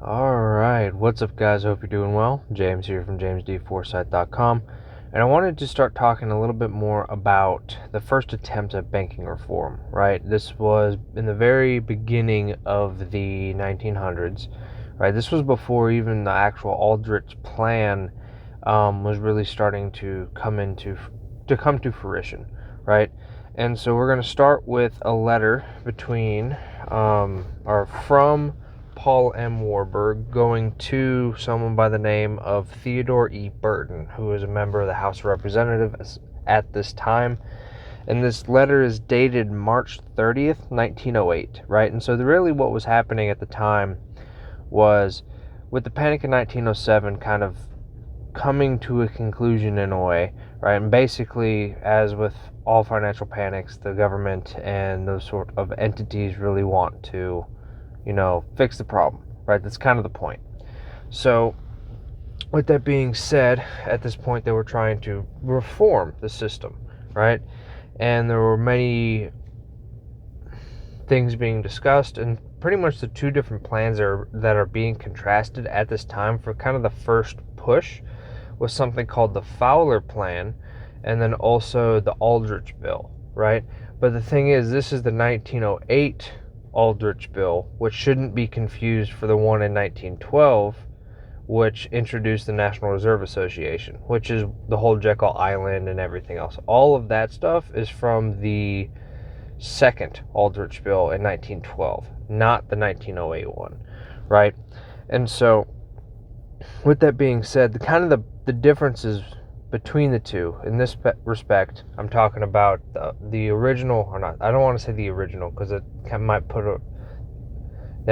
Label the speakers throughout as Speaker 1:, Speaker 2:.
Speaker 1: Alright, what's up guys? I hope you're doing well. James here from jamesdforsyth.com, and I wanted to start talking a little bit more about the first attempt at banking reform, right? This was in the very beginning of the 1900s, right? This was before even the actual Aldrich Plan was really starting to come to fruition, right? And so we're going to start with a letter from Paul M. Warburg going to someone by the name of Theodore E. Burton, who was a member of the House of Representatives at this time. And this letter is dated March 30th, 1908, right? And so really what was happening at the time was, with the Panic in 1907 kind of coming to a conclusion in a way, right? And basically, as with all financial panics, the government and those sort of entities really want to fix the problem, right? That's kind of the point. So, with that being said, at this point, they were trying to reform the system, right? And there were many things being discussed, and pretty much the two different plans that are being contrasted at this time for kind of the first push was something called the Fowler Plan, and then also the Aldrich Bill, right? But the thing is, this is the 1908 Aldrich Bill, which shouldn't be confused for the one in 1912, which introduced the National Reserve Association, which is the whole Jekyll Island and everything else. All of that stuff is from the second Aldrich Bill in 1912, not the 1908 one, right? And so, with that being said, the differences between the two in this respect, I'm talking about the original, or not. I don't want to say the original because that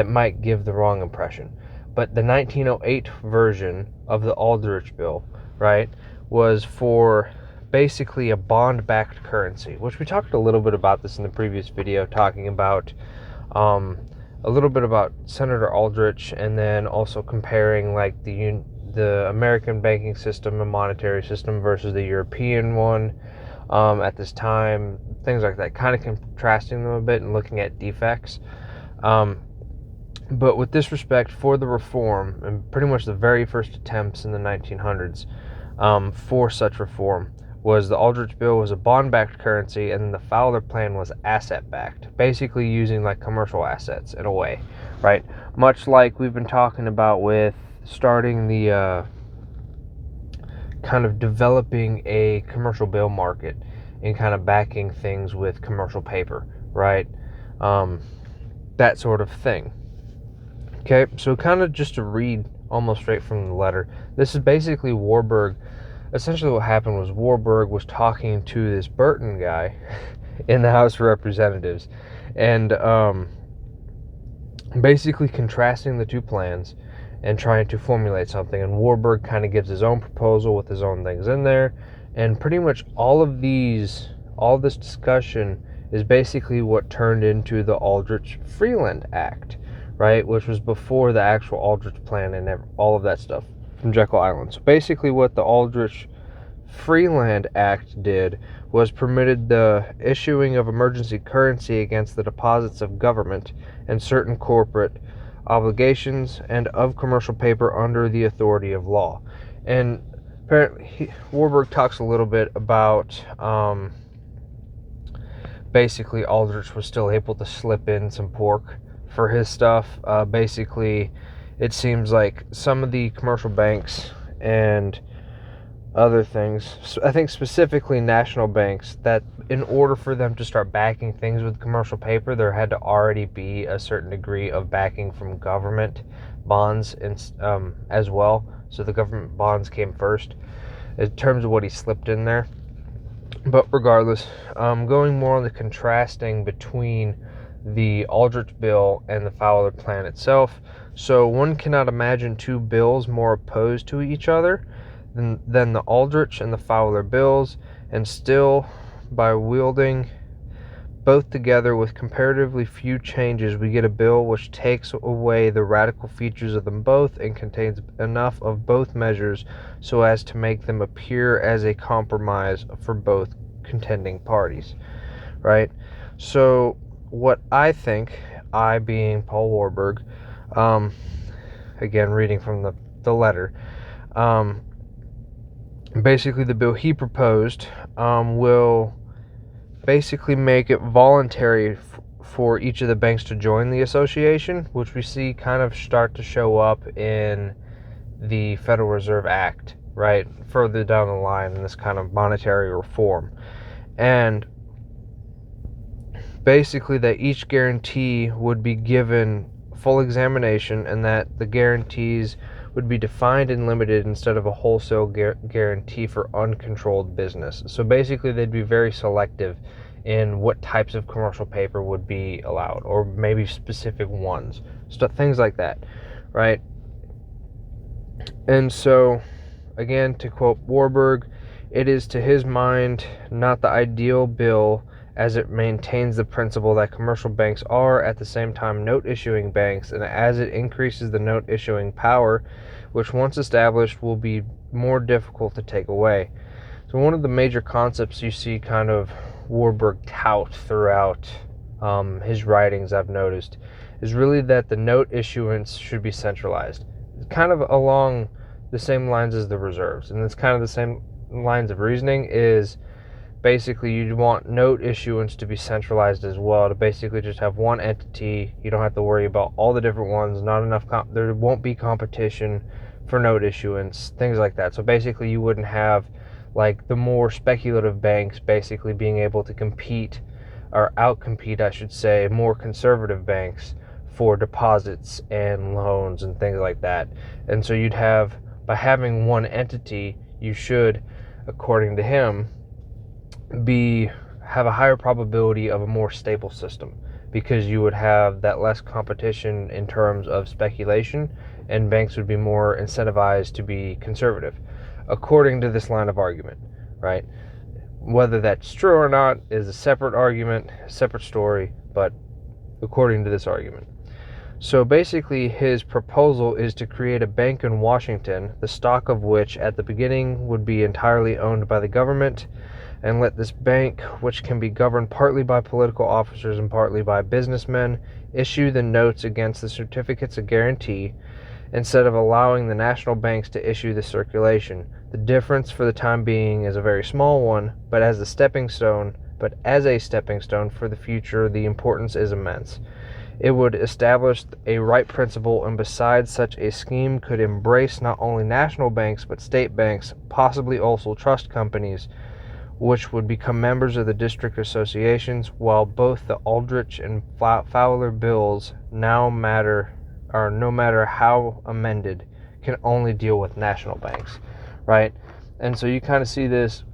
Speaker 1: might give the wrong impression. But the 1908 version of the Aldrich Bill, right, was for basically a bond-backed currency, which we talked a little bit about this in the previous video, talking about a little bit about Senator Aldrich, and then also comparing like the American banking system and monetary system versus the European one at this time, things like that, kind of contrasting them a bit and looking at defects. But with this respect, for the reform, and pretty much the very first attempts in the 1900s for such reform, was the Aldrich Bill was a bond-backed currency, and the Fowler Plan was asset-backed, basically using like commercial assets in a way, right? Much like we've been talking about with starting the kind of developing a commercial bill market and kind of backing things with commercial paper, right? That sort of thing. Okay, so kind of just to read almost straight from the letter, this is basically Warburg. Essentially what happened was Warburg was talking to this Burton guy in the House of Representatives, and basically contrasting the two plans and trying to formulate something. And Warburg kind of gives his own proposal with his own things in there, and pretty much all this discussion is basically what turned into the Aldrich Freeland Act, right, which was before the actual Aldrich Plan and all of that stuff from Jekyll Island. So basically what the Aldrich Freeland Act did was permitted the issuing of emergency currency against the deposits of government and certain corporate obligations and of commercial paper under the authority of law. And apparently Warburg talks a little bit about basically Aldrich was still able to slip in some pork for his stuff. Basically, it seems like some of the commercial banks and other things, I think specifically national banks, that in order for them to start backing things with commercial paper, there had to already be a certain degree of backing from government bonds as well. So the government bonds came first in terms of what he slipped in there. But regardless, going more on the contrasting between the Aldrich Bill and the Fowler Plan itself. So one cannot imagine two bills more opposed to each other than the Aldrich and the Fowler bills, and still, by wielding both together with comparatively few changes, we get a bill which takes away the radical features of them both and contains enough of both measures so as to make them appear as a compromise for both contending parties, right? So what I think, I being Paul Warburg, again, reading from the letter. Basically, the bill he proposed will basically make it voluntary for each of the banks to join the association, which we see kind of start to show up in the Federal Reserve Act, right, further down the line in this kind of monetary reform. And basically that each guarantee would be given full examination, and that the guarantees would be defined and limited instead of a wholesale guarantee for uncontrolled business. So basically they'd be very selective in what types of commercial paper would be allowed, or maybe specific ones, things like that, right? And so, again, to quote Warburg, it is to his mind not the ideal bill, as it maintains the principle that commercial banks are at the same time note issuing banks, and as it increases the note issuing power, which once established will be more difficult to take away. So one of the major concepts you see kind of Warburg tout throughout his writings, I've noticed, is really that the note issuance should be centralized. It's kind of along the same lines as the reserves, and it's kind of the same lines of reasoning. Is basically you'd want note issuance to be centralized as well, to basically just have one entity. You don't have to worry about all the different ones. Not enough there won't be competition for note issuance, things like that. So basically you wouldn't have like the more speculative banks basically being able to compete, or outcompete I should say, more conservative banks for deposits and loans and things like that. And so you'd have, by having one entity, you should, according to him, have a higher probability of a more stable system, because you would have that less competition in terms of speculation, and banks would be more incentivized to be conservative, according to this line of argument, right? Whether that's true or not is a separate argument, a separate story, but according to this argument. So basically his proposal is to create a bank in Washington, the stock of which at the beginning would be entirely owned by the government, and let this bank, which can be governed partly by political officers and partly by businessmen, issue the notes against the certificates of guarantee, instead of allowing the national banks to issue the circulation. The difference for the time being is a very small one, but as a stepping stone for the future, the importance is immense. It would establish a right principle, and besides, such a scheme could embrace not only national banks but state banks, possibly also trust companies, which would become members of the district associations, while both the Aldrich and Fowler bills no matter how amended, can only deal with national banks, right? And so you kind of see this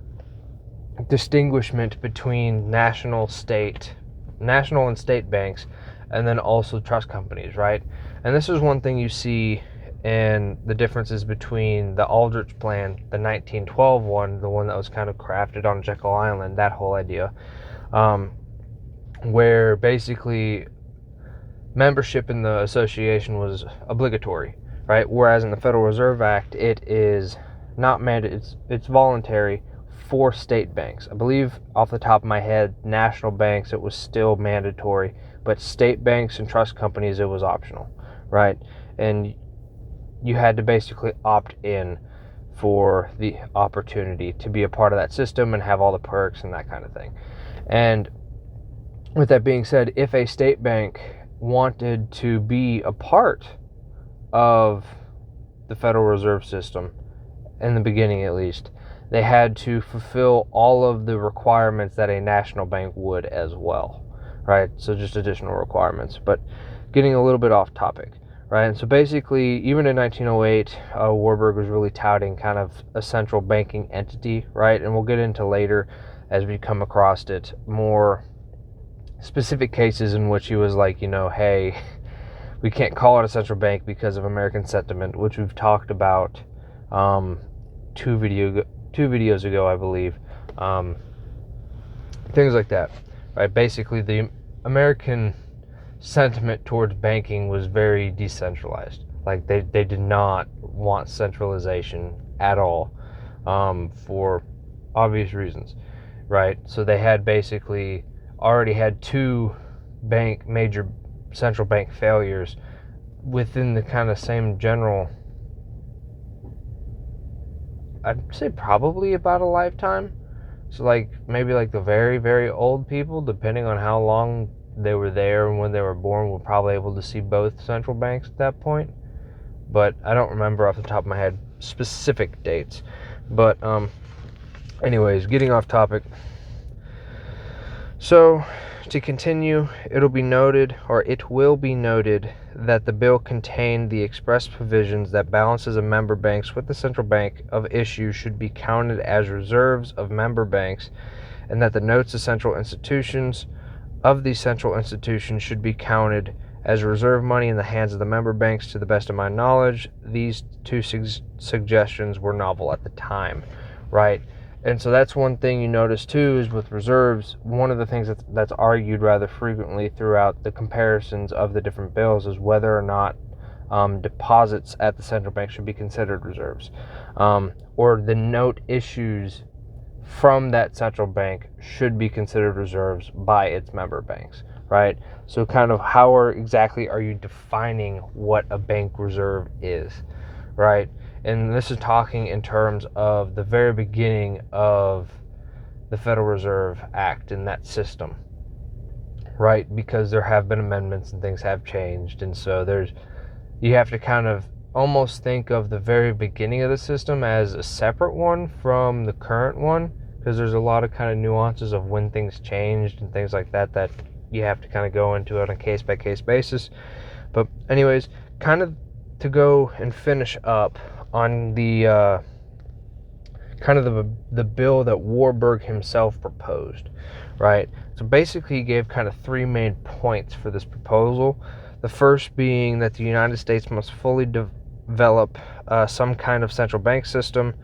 Speaker 1: distinguishment between national and state banks, and then also trust companies, right? And this is one thing you see in the differences between the Aldrich Plan, the 1912 one, the one that was kind of crafted on Jekyll Island, that whole idea, where basically membership in the association was obligatory, right? Whereas in the Federal Reserve Act, it is not mandated, it's voluntary for state banks. I believe off the top of my head, national banks, it was still mandatory, but state banks and trust companies, it was optional, right? And you had to basically opt in for the opportunity to be a part of that system and have all the perks and that kind of thing. And with that being said, if a state bank wanted to be a part of the Federal Reserve System, in the beginning at least, they had to fulfill all of the requirements that a national bank would as well, right? So just additional requirements, but getting a little bit off topic, right? And so basically, even in 1908, Warburg was really touting kind of a central banking entity, right? And we'll get into later, as we come across it, more specific cases in which he was like, hey, we can't call it a central bank because of American sentiment, which we've talked about two videos ago, I believe. Things like that, right? Basically, the American sentiment towards banking was very decentralized. Like they did not want centralization at all, for obvious reasons, right? So they had already had two major central bank failures within the kind of same general, I'd say probably about a lifetime. So like maybe like the very, very old people, depending on how long they were there and when they were born, were probably able to see both central banks at that point. But I don't remember off the top of my head specific dates. But anyways, getting off topic. So to continue, it will be noted that the bill contained the express provisions that balances of member banks with the central bank of issue should be counted as reserves of member banks, and that the notes of central institutions of these central institutions should be counted as reserve money in the hands of the member banks. To the best of my knowledge, these two suggestions were novel at the time, right? And so that's one thing you notice too, is with reserves, one of the things that's argued rather frequently throughout the comparisons of the different bills is whether or not deposits at the central bank should be considered reserves, or the note issues from that central bank should be considered reserves by its member banks, right? So kind of how exactly are you defining what a bank reserve is, right? And this is talking in terms of the very beginning of the Federal Reserve Act and that system, right? Because there have been amendments and things have changed. And so you have to kind of almost think of the very beginning of the system as a separate one from the current one, because there's a lot of kind of nuances of when things changed and things like that you have to kind of go into it on a case-by-case basis. But anyways, kind of to go and finish up on the kind of the bill that Warburg himself proposed, right? So basically he gave kind of three main points for this proposal. The first being that the United States must fully develop some kind of central bank system,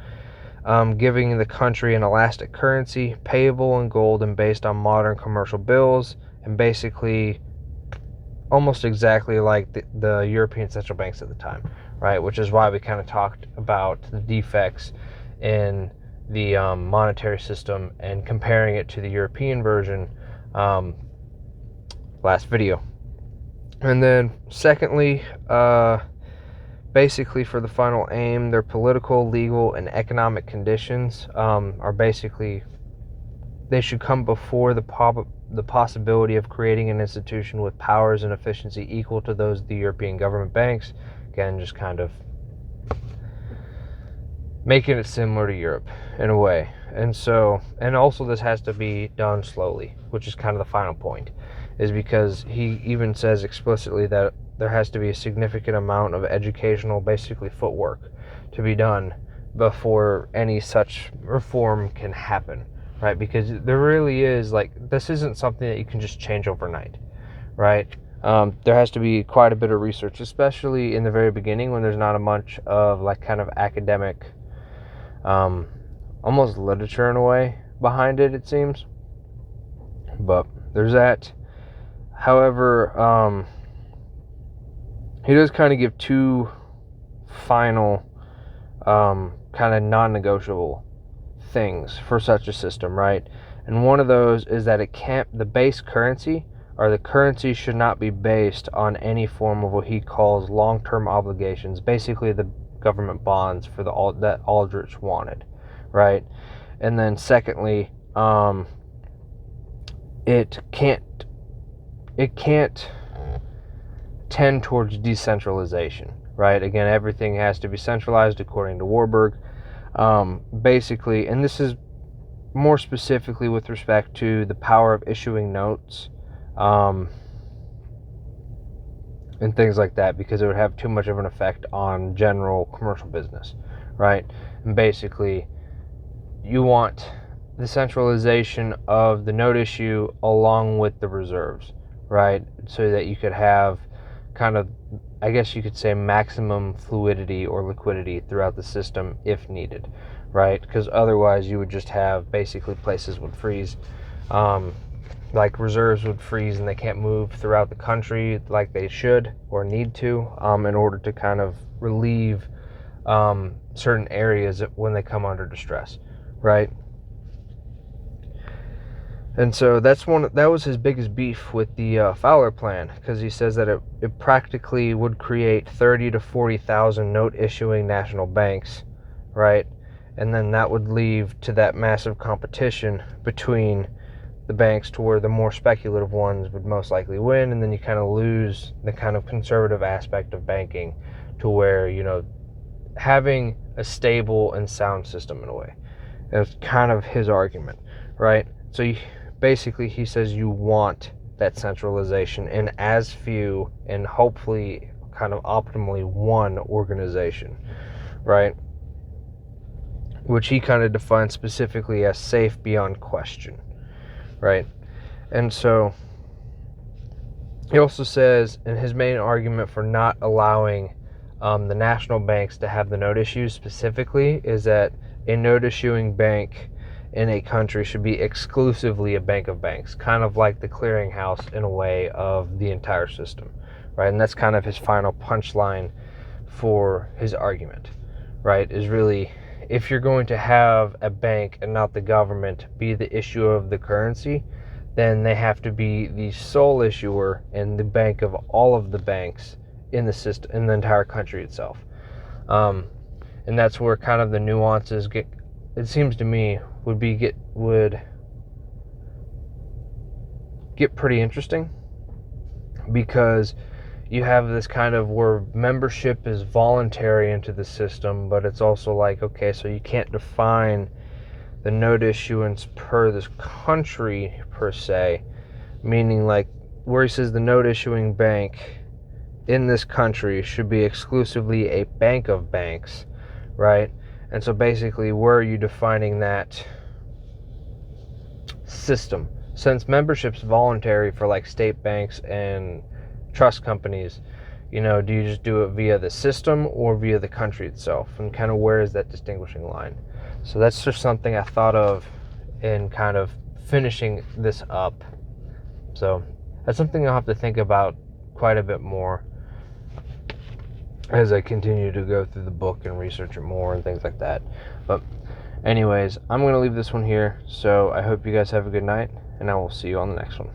Speaker 1: giving the country an elastic currency, payable in gold and based on modern commercial bills, and basically almost exactly like the European central banks at the time, right? Which is why we kind of talked about the defects in the monetary system and comparing it to the European version last video. And then secondly, basically for the final aim, their political, legal, and economic conditions are basically, they should come before the possibility of creating an institution with powers and efficiency equal to those of the European government banks. Again, just kind of making it similar to Europe in a way. And also this has to be done slowly, which is kind of the final point, is because he even says explicitly that there has to be a significant amount of educational, basically footwork, to be done before any such reform can happen, right? Because there really is, like, this isn't something that you can just change overnight, right? There has to be quite a bit of research, especially in the very beginning when there's not a much of like kind of academic, almost literature in a way behind it seems. But there's that. However, he does kind of give two final kind of non-negotiable things for such a system, right? And one of those is that the base currency, or the currency, should not be based on any form of what he calls long-term obligations, basically the government bonds for that Aldrich wanted, right? And then secondly, it can't tend towards decentralization, right? Again, everything has to be centralized according to Warburg. Basically, and this is more specifically with respect to the power of issuing notes, and things like that, because it would have too much of an effect on general commercial business, right? And basically, you want the centralization of the note issue along with the reserves, right? So that you could have kind of, I guess you could say, maximum fluidity or liquidity throughout the system if needed, right? Because otherwise you would just have basically places would freeze, like reserves would freeze and they can't move throughout the country like they should or need to, in order to kind of relieve certain areas when they come under distress, right? And so that was his biggest beef with the Fowler Plan, because he says that it practically would create 30 to 40,000 note issuing national banks, right? And then that would leave to that massive competition between the banks to where the more speculative ones would most likely win, and then you kind of lose the kind of conservative aspect of banking to where, having a stable and sound system in a way. That's kind of his argument, right? So basically he says you want that centralization in as few and hopefully kind of optimally one organization, right? Which he kind of defines specifically as safe beyond question, right? And so he also says, in his main argument for not allowing the national banks to have the note issues specifically, is that a note issuing bank in a country should be exclusively a bank of banks, kind of like the clearinghouse in a way of the entire system, right? And that's kind of his final punchline for his argument, right? Is really, if you're going to have a bank and not the government be the issuer of the currency, then they have to be the sole issuer and the bank of all of the banks in the system, in the entire country itself. And that's where kind of the nuances get, it seems to me, would get pretty interesting, because you have this kind of where membership is voluntary into the system, but it's also like, okay, so you can't define the note issuance per this country per se, meaning like where he says the note issuing bank in this country should be exclusively a bank of banks, right? And so basically, where are you defining that system? Since membership's voluntary for like state banks and trust companies, do you just do it via the system or via the country itself? And kind of where is that distinguishing line? So that's just something I thought of in kind of finishing this up. So that's something I'll have to think about quite a bit more as I continue to go through the book and research it more and things like that. But anyways, I'm going to leave this one here. So I hope you guys have a good night, and I will see you on the next one.